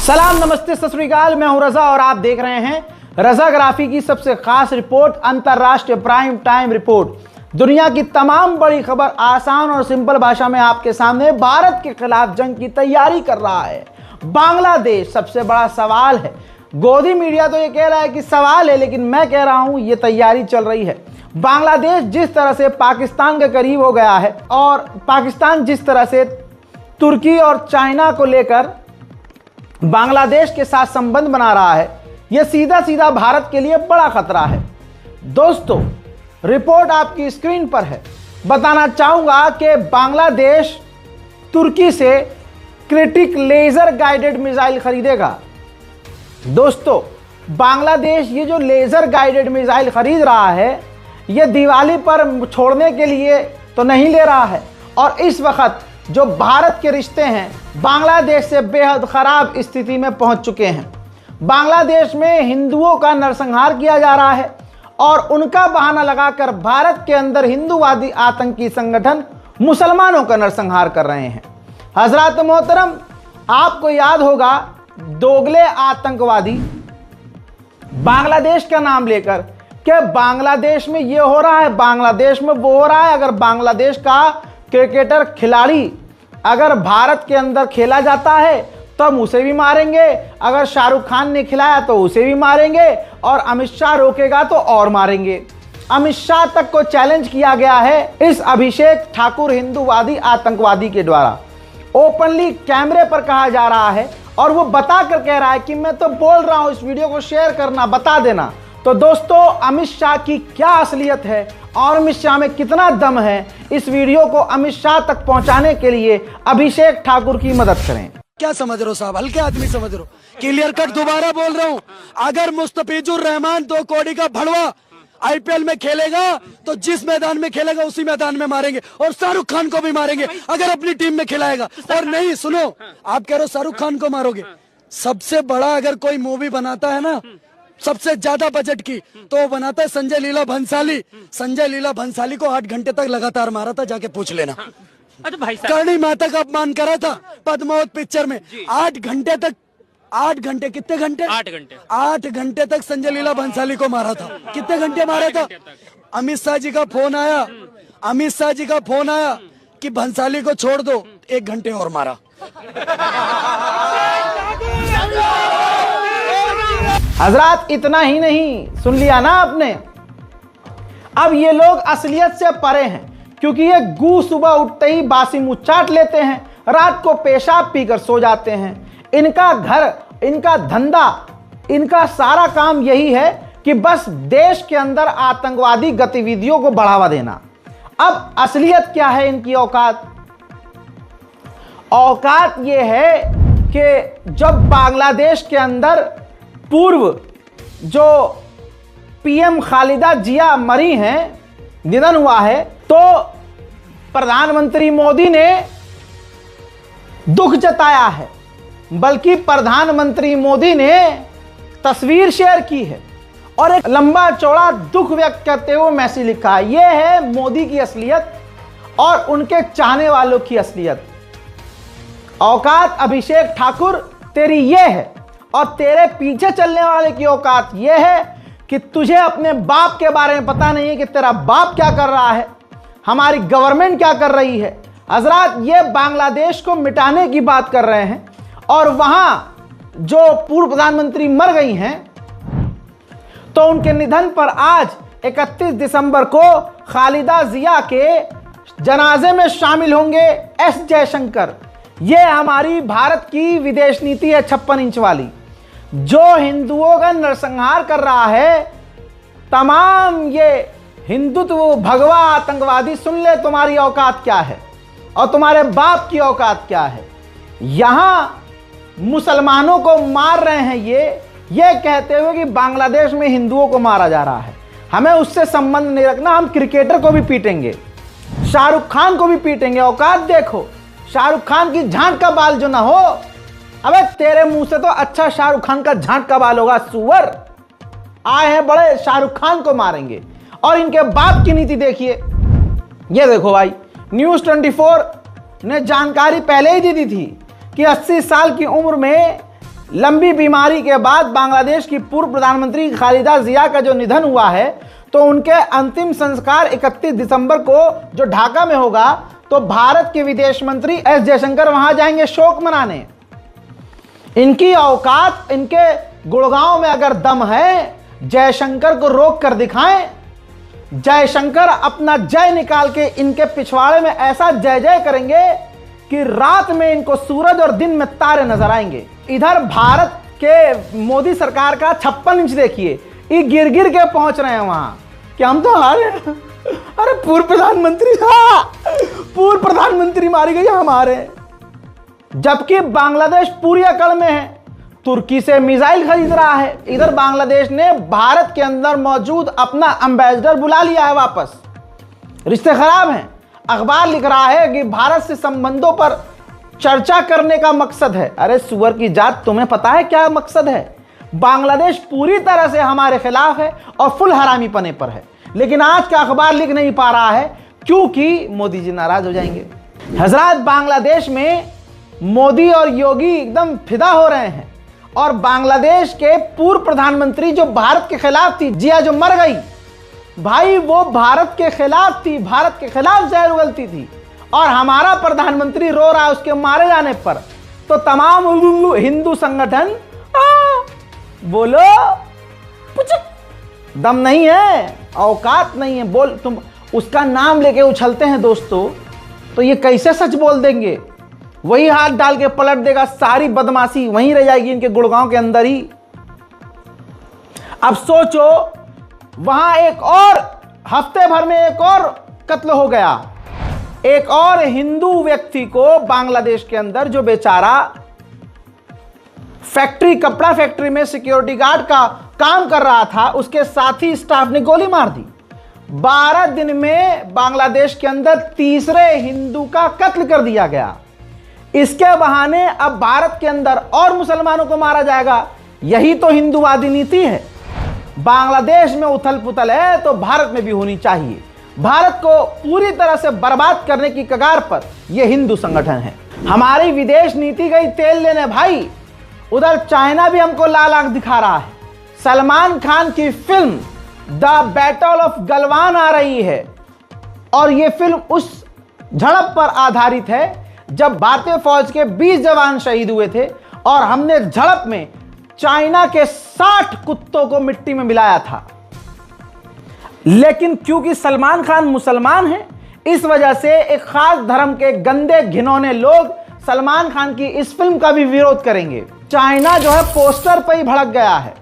सलाम, नमस्ते, सत श्री अकाल। मैं हूं रजा और आप देख रहे हैं रजाग्राफी की सबसे खास रिपोर्ट, अंतरराष्ट्रीय प्राइम टाइम रिपोर्ट। दुनिया की तमाम बड़ी खबर आसान और सिंपल भाषा में आपके सामने। भारत के खिलाफ जंग की तैयारी कर रहा है बांग्लादेश, सबसे बड़ा सवाल है। गोदी मीडिया तो ये कह रहा है कि सवाल है, लेकिन मैं कह रहा हूं ये तैयारी चल रही है। बांग्लादेश जिस तरह से पाकिस्तान के करीब हो गया है और पाकिस्तान जिस तरह से तुर्की और चाइना को लेकर बांग्लादेश के साथ संबंध बना रहा है, यह सीधा सीधा भारत के लिए बड़ा खतरा है। दोस्तों, रिपोर्ट आपकी स्क्रीन पर है। बताना चाहूंगा कि बांग्लादेश तुर्की से क्रिटिक लेजर गाइडेड मिसाइल खरीदेगा। दोस्तों, बांग्लादेश ये जो लेजर गाइडेड मिसाइल खरीद रहा है, यह दिवाली पर छोड़ने के लिए तो नहीं ले रहा है। और इस वक्त जो भारत के रिश्ते हैं बांग्लादेश से बेहद खराब स्थिति में पहुंच चुके हैं। बांग्लादेश में हिंदुओं का नरसंहार किया जा रहा है और उनका बहाना लगाकर भारत के अंदर हिंदूवादी आतंकी संगठन मुसलमानों का नरसंहार कर रहे हैं। हजरात मोहतरम, आपको याद होगा दोगले आतंकवादी बांग्लादेश का नाम लेकर कि बांग्लादेश में ये हो रहा है, बांग्लादेश में वो हो रहा है। अगर बांग्लादेश का क्रिकेटर खिलाड़ी अगर भारत के अंदर खेला जाता है तो हम उसे भी मारेंगे, अगर शाहरुख खान ने खिलाया तो उसे भी मारेंगे, और अमित शाह रोकेगा तो और मारेंगे। अमित शाह तक को चैलेंज किया गया है इस अभिषेक ठाकुर हिंदूवादी आतंकवादी के द्वारा। ओपनली कैमरे पर कहा जा रहा है और वो बता कर कह रहा है कि मैं तो बोल रहा हूं, इस वीडियो को शेयर करना, बता देना। तो दोस्तों, अमित शाह की क्या असलियत है और अमित शाह में कितना दम है, इस वीडियो को अमित शाह तक पहुंचाने के लिए अभिषेक ठाकुर की मदद करें। क्या समझ रहे हो साहब, हल्के आदमी समझ रहे हो? क्लियर कट दोबारा बोल रहा हूँ, अगर मुस्तफिजुर रहमान 2 कौड़ी का भड़वा आईपीएल में खेलेगा तो जिस मैदान में खेलेगा उसी मैदान में मारेंगे, और शाहरुख खान को भी मारेंगे अगर अपनी टीम में खिलाएगा। और नहीं, सुनो, आप कह रहे हो शाहरुख खान को मारोगे। सबसे बड़ा अगर कोई मूवी बनाता है ना, सबसे ज्यादा बजट की, तो वो बनाता है संजय लीला भंसाली। संजय लीला भंसाली को 8 घंटे तक लगातार मारा था, जाके पूछ लेना। अच्छा भाई साहब, करणी माता का अपमान करा था पद्मावत पिक्चर में। 8 घंटे तक, 8 घंटे, कितने घंटे? 8 घंटे तक संजय लीला भंसाली को मारा था। कितने घंटे मारा था? अमित शाह जी का फोन आया, अमित शाह जी का फोन आया कि भंसाली को छोड़ दो, 1 घंटे और मारा। हजरात, इतना ही नहीं, सुन लिया ना आपने। अब ये लोग असलियत से परे हैं, क्योंकि ये गू सुबह उठते ही बासी मुंह चाट लेते हैं, रात को पेशाब पीकर सो जाते हैं। इनका घर, इनका धंधा, इनका सारा काम यही है कि बस देश के अंदर आतंकवादी गतिविधियों को बढ़ावा देना। अब असलियत क्या है इनकी औकात? औकात ये है कि जब बांग्लादेश के अंदर पूर्व जो पीएम खालिदा जिया मरी हैं, निधन हुआ है, तो प्रधानमंत्री मोदी ने दुख जताया है। बल्कि प्रधानमंत्री मोदी ने तस्वीर शेयर की है और एक लंबा चौड़ा दुख व्यक्त करते हुए मैसेज लिखा है। यह है मोदी की असलियत और उनके चाहने वालों की असलियत। औकात अभिषेक ठाकुर तेरी यह है, और तेरे पीछे चलने वाले की औकात यह है कि तुझे अपने बाप के बारे में पता नहीं है कि तेरा बाप क्या कर रहा है, हमारी गवर्नमेंट क्या कर रही है। हजरात, ये बांग्लादेश को मिटाने की बात कर रहे हैं और वहां जो पूर्व प्रधानमंत्री मर गई हैं, तो उनके निधन पर आज 31 दिसंबर को खालिदा जिया के जनाजे में शामिल होंगे एस जयशंकर। ये हमारी भारत की विदेश नीति है 56 इंच वाली, जो हिंदुओं का नरसंहार कर रहा है। तमाम ये हिंदुत्व भगवा आतंकवादी, सुन ले तुम्हारी औकात क्या है और तुम्हारे बाप की औकात क्या है। यहां मुसलमानों को मार रहे हैं ये कहते हुए कि बांग्लादेश में हिंदुओं को मारा जा रहा है। हमें उससे संबंध नहीं रखना, हम क्रिकेटर को भी पीटेंगे, शाहरुख खान को भी पीटेंगे। औकात देखो, शाहरुख खान की झांट का बाल जो ना हो, अबे तेरे मुंह से तो अच्छा शाहरुख खान का झांट का बाल होगा। सुअर आए हैं बड़े, शाहरुख खान को मारेंगे। और इनके बाप की नीति देखिए, ये देखो भाई, न्यूज़ 24 ने जानकारी पहले ही दी थी कि 80 साल की उम्र में लंबी बीमारी के बाद बांग्लादेश की पूर्व प्रधानमंत्री खालिदा जिया का जो निधन हुआ है, तो उनके अंतिम संस्कार 31 दिसंबर को जो ढाका में होगा, तो भारत के विदेश मंत्री एस जयशंकर वहां जाएंगे शोक मनाने। इनकी औकात, इनके गुड़गांव में अगर दम है, जयशंकर को रोक कर दिखाएं। जयशंकर अपना जय निकाल के इनके पिछवाड़े में ऐसा जय जय करेंगे कि रात में इनको सूरज और दिन में तारे नजर आएंगे। इधर भारत के मोदी सरकार का 56 इंच देखिए, ये गिर गिर के पहुंच रहे हैं वहां कि हम तो हारे। अरे पूर्व प्रधानमंत्री, पूर्व प्रधानमंत्री मारी गई हमारे। जबकि बांग्लादेश पूरी अकड़ में है, तुर्की से मिसाइल खरीद रहा है। इधर बांग्लादेश ने भारत के अंदर मौजूद अपना एम्बेसडर बुला लिया है वापस। रिश्ते खराब हैं। अखबार लिख रहा है कि भारत से संबंधों पर चर्चा करने का मकसद है। अरे सुअर की जात, तुम्हें पता है क्या मकसद है? बांग्लादेश पूरी तरह से हमारे खिलाफ है और फुल हरामी पने पर है, लेकिन आज का अखबार लिख नहीं पा रहा है क्योंकि मोदी जी नाराज हो जाएंगे। हजरात, बांग्लादेश में मोदी और योगी एकदम फिदा हो रहे हैं और बांग्लादेश के पूर्व प्रधानमंत्री जो भारत के खिलाफ थी, जिया जो मर गई, भाई वो भारत के खिलाफ थी, भारत के खिलाफ जहर उगलती थी और हमारा प्रधानमंत्री रो रहा है उसके मारे जाने पर। तो तमाम हिंदू संगठन बोलो, दम नहीं है, औकात नहीं है, बोल तुम उसका नाम लेके उछलते हैं दोस्तों, तो ये कैसे सच बोल देंगे? वही हाथ डाल के पलट देगा, सारी बदमाशी वहीं रह जाएगी इनके गुड़गांव के अंदर ही। अब सोचो, वहां एक और हफ्ते भर में एक और कत्ल हो गया। एक और हिंदू व्यक्ति को बांग्लादेश के अंदर, जो बेचारा फैक्ट्री, कपड़ा फैक्ट्री में सिक्योरिटी गार्ड का काम कर रहा था, उसके साथी स्टाफ ने गोली मार दी। 12 दिन में बांग्लादेश के अंदर तीसरे हिंदू का कत्ल कर दिया गया। इसके बहाने अब भारत के अंदर और मुसलमानों को मारा जाएगा। यही तो हिंदूवादी नीति है। बांग्लादेश में उथल पुथल है तो भारत में भी होनी चाहिए। भारत को पूरी तरह से बर्बाद करने की कगार पर यह हिंदू संगठन है। हमारी विदेश नीति गई तेल लेने भाई। उधर चाइना भी हमको लाल आंख दिखा रहा है। सलमान खान की film the battle of Galwan आ रही है और यह फिल्म उस झड़प पर आधारित है जब भारतीय फौज के 20 जवान शहीद हुए थे और हमने झड़प में चाइना के 60 कुत्तों को मिट्टी में मिलाया था। लेकिन क्योंकि सलमान खान मुसलमान है, इस वजह से एक खास धर्म के गंदे घिनौने लोग सलमान खान की इस फिल्म का भी विरोध करेंगे। चाइना जो है पोस्टर पर ही भड़क गया है।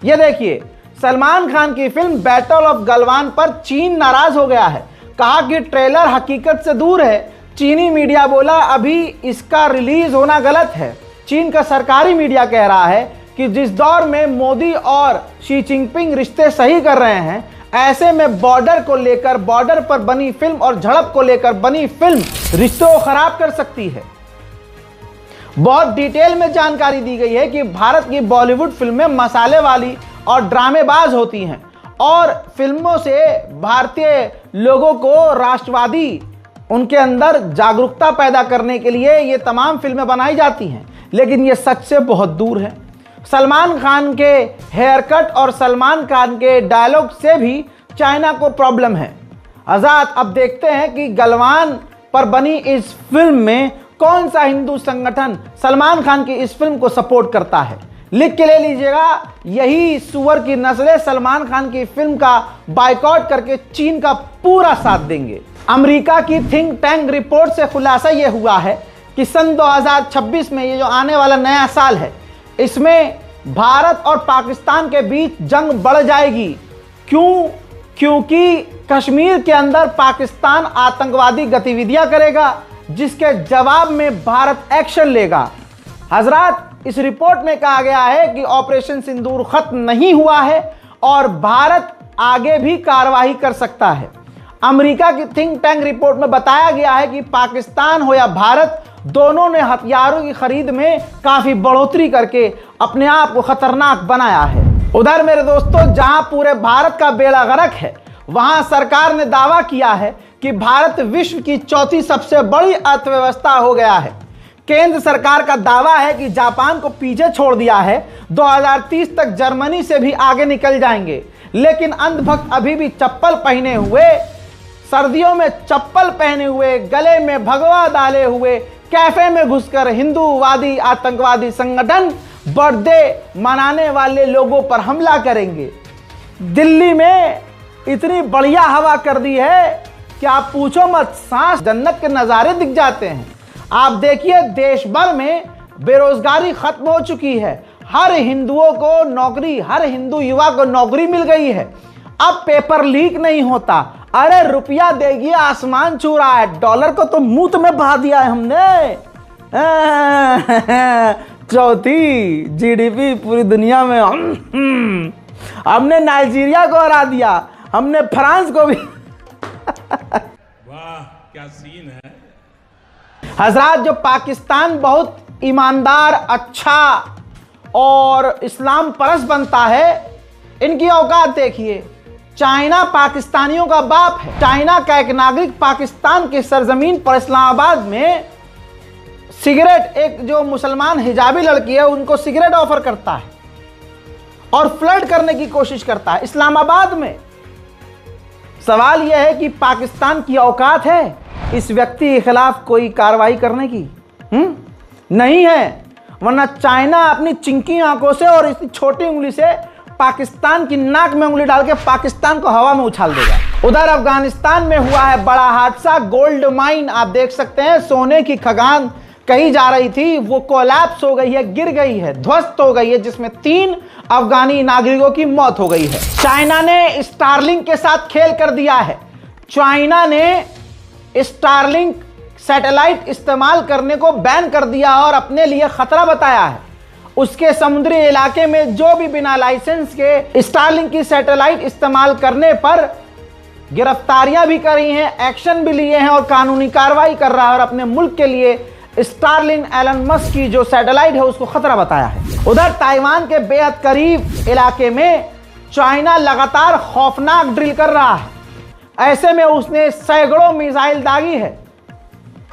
यह देखिए, सलमान खान की फिल्म बैटल ऑफ गलवान पर चीन नाराज हो गया है। कहा कि ट्रेलर हकीकत से दूर है। चीनी मीडिया बोला अभी इसका रिलीज होना गलत है। चीन का सरकारी मीडिया कह रहा है कि जिस दौर में मोदी और शी जिनपिंग रिश्ते सही कर रहे हैं, ऐसे में बॉर्डर को लेकर, बॉर्डर पर बनी फिल्म और झड़प को लेकर बनी फिल्म रिश्तों को खराब कर सकती है। बहुत डिटेल में जानकारी दी गई है कि भारत की बॉलीवुड फिल्में मसाले वाली और ड्रामेबाज होती हैं और फिल्मों से भारतीय लोगों को राष्ट्रवादी, उनके अंदर जागरूकता पैदा करने के लिए ये तमाम फिल्में बनाई जाती हैं। लेकिन ये सच से बहुत दूर है। सलमान खान के हेयर कट और सलमान खान के डायलॉग से भी चाइना को प्रॉब्लम है। आजाद, अब देखते हैं कि गलवान पर बनी इस फिल्म में कौन सा हिंदू संगठन सलमान खान की इस फिल्म को सपोर्ट करता है। लिख के ले लीजिएगा, यही सुअर की नस्लें सलमान खान की फिल्म का बायकॉट करके चीन का पूरा साथ देंगे। अमेरिका की थिंक टैंक रिपोर्ट से खुलासा यह हुआ है कि सन 2026 में, ये जो आने वाला नया साल है, इसमें भारत और पाकिस्तान के बीच जंग बढ़ जाएगी। क्यों? क्योंकि कश्मीर के अंदर पाकिस्तान आतंकवादी गतिविधियां करेगा, जिसके जवाब में भारत एक्शन लेगा। हजरात, इस रिपोर्ट में कहा गया है कि ऑपरेशन सिंदूर खत्म नहीं हुआ है और भारत आगे भी कार्रवाई कर सकता है। अमेरिका की थिंक टैंक रिपोर्ट में बताया गया है कि पाकिस्तान हो या भारत, दोनों ने हथियारों की खरीद में काफी बढ़ोतरी करके अपने आप को खतरनाक बनाया है। उधर मेरे दोस्तों, जहां पूरे भारत का बेड़ा गर्क है, वहां सरकार ने दावा किया है कि भारत विश्व की चौथी सबसे बड़ी अर्थव्यवस्था हो गया है। केंद्र सरकार का दावा है कि जापान को पीछे छोड़ दिया है, 2030 तक जर्मनी से भी आगे निकल जाएंगे। लेकिन अंधभक्त अभी भी चप्पल पहने हुए, सर्दियों में चप्पल पहने हुए, गले में भगवा डाले हुए कैफे में घुसकर हिंदूवादी आतंकवादी संगठन बर्थडे मनाने वाले लोगों पर हमला करेंगे। दिल्ली में इतनी बढ़िया हवा कर दी है कि आप पूछो मत, सांस जन्नत के नज़ारे दिख जाते हैं। आप देखिए देश भर में बेरोजगारी खत्म हो चुकी है, हर हिंदुओं को नौकरी, हर हिंदू युवा को नौकरी मिल गई है। अब पेपर लीक नहीं होता। अरे रुपया देगी आसमान छू रहा है, डॉलर को तो मुंह में बहा दिया है हमने। चौथी जीडीपी पूरी दुनिया में हमने नाइजीरिया को हरा दिया, हमने फ्रांस को भी। वाह क्या सीन है। हजरात, जो पाकिस्तान बहुत ईमानदार, अच्छा और इस्लाम परस्त बनता है, इनकी औकात देखिए। चाइना पाकिस्तानियों का बाप है। चाइना का एक नागरिक पाकिस्तान की सरजमीन पर इस्लामाबाद में सिगरेट, एक जो मुसलमान हिजाबी लड़की है उनको सिगरेट ऑफर करता है और फ्लर्ट करने की कोशिश करता है इस्लामाबाद में। सवाल यह है कि पाकिस्तान की औकात है इस व्यक्ति के खिलाफ कोई कार्रवाई करने की? नहीं है, वरना चाइना अपनी चिंकी आंखों से और इतनी छोटी उंगली से पाकिस्तान की नाक में उंगली डाल के पाकिस्तान को हवा में उछाल देगा। उधर अफगानिस्तान में हुआ है बड़ा हादसा। गोल्ड माइन आप देख सकते हैं, सोने की खदान कही जा रही थी, वो कोलैप्स हो गई है, गिर गई है, ध्वस्त हो गई है, जिसमें 3 अफगानी नागरिकों की मौत हो गई है। चाइना ने स्टारलिंक के साथ खेल कर दिया है। चाइना ने स्टारलिंक सैटेलाइट इस्तेमाल करने को बैन कर दिया और अपने लिए खतरा बताया है। उसके समुद्री इलाके में जो भी बिना लाइसेंस के स्टारलिंक की सैटेलाइट इस्तेमाल करने पर गिरफ्तारियां भी करी हैं, एक्शन भी लिए हैं और कानूनी कार्रवाई कर रहा है और अपने मुल्क के लिए स्टारलिंक एलन मस्क की जो सैटेलाइट है उसको खतरा बताया है। उधर ताइवान के बेहद करीब इलाके में चाइना लगातार खौफनाक ड्रिल कर रहा है। ऐसे में उसने सैकड़ों मिसाइल दागी है।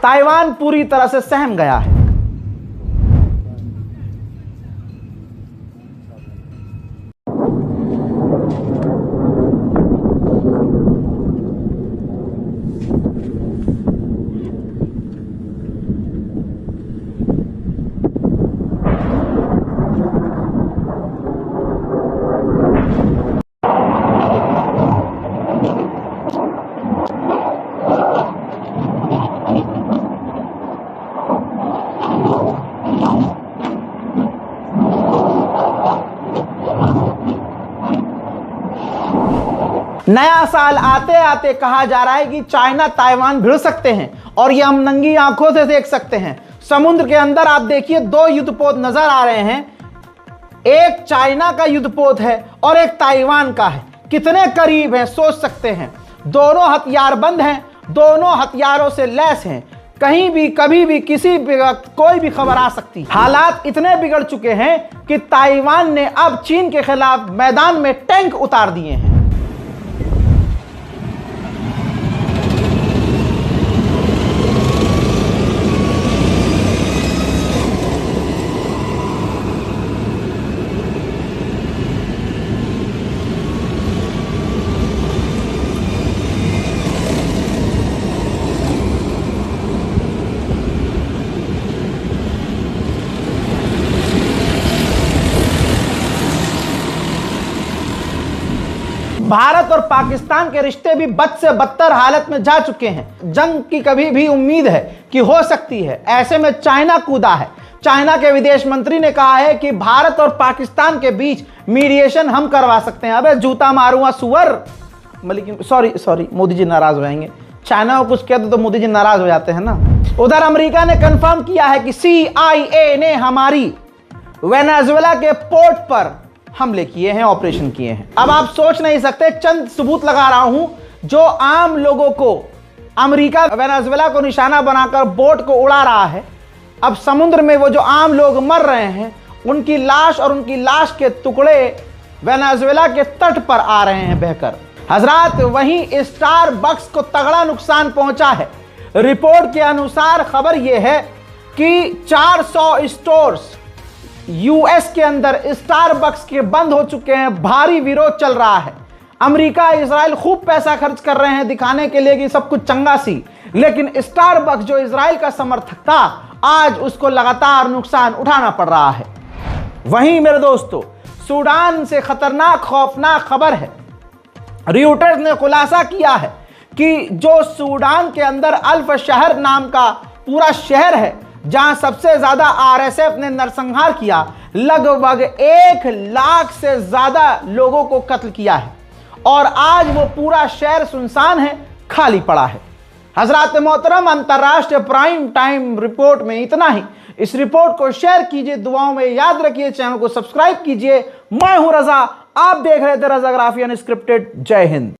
ताइवान पूरी तरह से सहम गया है। नया साल आते आते कहा जा रहा है कि चाइना ताइवान भिड़ सकते हैं और ये हम नंगी आंखों से देख सकते हैं। समुद्र के अंदर आप देखिए 2 युद्धपोत नजर आ रहे हैं, एक चाइना का युद्धपोत है और एक ताइवान का है। कितने करीब हैं सोच सकते हैं। दोनों हथियारबंद हैं, दोनों हथियारों से लैस हैं। कहीं भी कभी भी किसी भी वक्त कोई भी खबर आ सकती है। हालात इतने बिगड़ चुके हैं कि ताइवान ने अब चीन के खिलाफ मैदान में टैंक उतार दिए हैं। भारत और पाकिस्तान के रिश्ते भी बद से बदतर हालत में जा चुके हैं। जंग की कभी भी उम्मीद है कि हो सकती है। ऐसे में चाइना कूदा है। चाइना के विदेश मंत्री ने कहा है कि भारत और पाकिस्तान के बीच मीडिएशन हम करवा सकते हैं। अबे जूता मारूंगा सुअर। लेकिन सॉरी मोदी जी नाराज हो जाएंगे। चाइना को कुछ कहते तो मोदी जी नाराज हो जाते हैं ना। उधर अमेरिका ने कंफर्म किया है कि CIA ने हमारी वेनेजुएला के पोर्ट पर हमले किए हैं, ऑपरेशन किए हैं। अब आप सोच नहीं सकते, चंद सबूत लगा रहा हूं जो आम लोगों को, अमेरिका वेनेजुएला को निशाना बनाकर बोट को उड़ा रहा है। अब समुद्र में वो जो आम लोग मर रहे हैं, उनकी लाश और उनकी लाश के टुकड़े वेनेजुएला के तट पर आ रहे हैं बहकर। हजरात, वहीं स्टारबक्स को तगड़ा नुकसान पहुंचा है। रिपोर्ट के अनुसार खबर यह है कि 400 स्टोर्स यूएस के अंदर स्टारबक्स के बंद हो चुके हैं, भारी विरोध चल रहा है। अमेरिका, इजराइल खूब पैसा खर्च कर रहे हैं दिखाने के लिए कि सब कुछ चंगा सी, लेकिन स्टारबक्स जो इजराइल का समर्थक था, आज उसको लगातार नुकसान उठाना पड़ रहा है। वहीं मेरे दोस्तों, सूडान से खतरनाक खौफनाक खबर है। रॉयटर्स ने खुलासा किया है कि जो सूडान के अंदर अल्फ शहर नाम का पूरा शहर है, जहां सबसे ज्यादा आरएसएफ ने नरसंहार किया, लगभग 1 लाख से ज्यादा लोगों को कत्ल किया है और आज वो पूरा शहर सुनसान है, खाली पड़ा है। हजरात मोहतरम, अंतरराष्ट्रीय प्राइम टाइम रिपोर्ट में इतना ही। इस रिपोर्ट को शेयर कीजिए, दुआओं में याद रखिए, चैनल को सब्सक्राइब कीजिए। मैं हूं रजा, आप देख रहे थे रजाग्राफी अनस्क्रिप्टेड। जय हिंद।